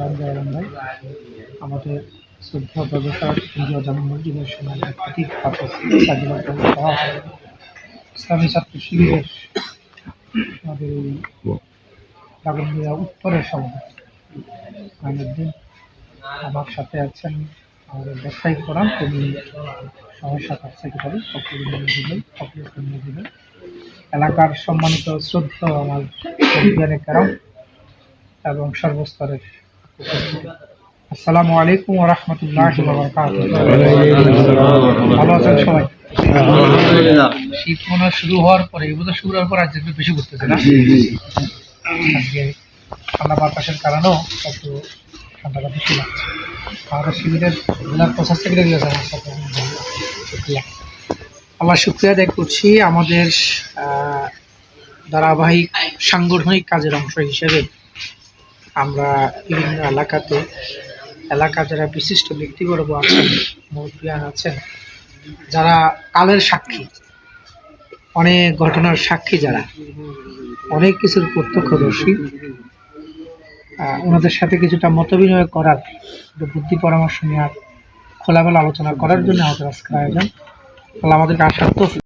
ভাই আমাদের শ্রদ্ধা প্রফেসর ইন্ডিয়া জামা মসজিদের সময় প্রতীক ইসলামী ছাত্র শিবিরের আমাদের এই দাগনভূঞা উত্তরের সভাপতি আইনুদ্দিন আমার সাথে আছেন আমাদের ব্যবসায়িক ফোরাম তিনি সমস্যা সেক্রেটারি ফখরুল এলাকার সম্মানিত শ্রদ্ধা আমার বৈজ্ঞানিক কারণ এবং সর্বস্তরের উপস্থিতি। আসসালামু আলাইকুম ওয়া রাহমাতুল্লাহি ওয়া বারাকাতুহু। ভালো আছেন সবাই? শীত মনে শুরু হওয়ার পরে শুরু হওয়ার পর আজকে একটু বেশি ঘুরতেছে না, আজকে ঠান্ডা বাতাসের কারণেও একটু ঠান্ডাটা বেশি লাগছে। আমাদের শিবিরের জেলার প্রশাসক সেক্রেটারি আছে আমার সাথে, আমার শুকরিয়া আদায় করছি। আমাদের ধারাবাহিক সাংগঠনিক কাজের অংশ হিসেবে আমরা বিভিন্ন এলাকার যারা বিশিষ্ট ব্যক্তিবর্গ আছেন, মুরব্বিয়ান আছেন, যারা কালের সাক্ষী, অনেক ঘটনার সাক্ষী, যারা অনেক কিছুর প্রত্যক্ষদর্শী, ওনাদের সাথে কিছুটা মতবিনিময় করার, বুদ্ধি পরামর্শ নেওয়ার, খোলামেলা আলোচনা করার জন্য আমাদের আজকের আয়োজন। আল্লাহ আমাদেরকে আসার তৌফিক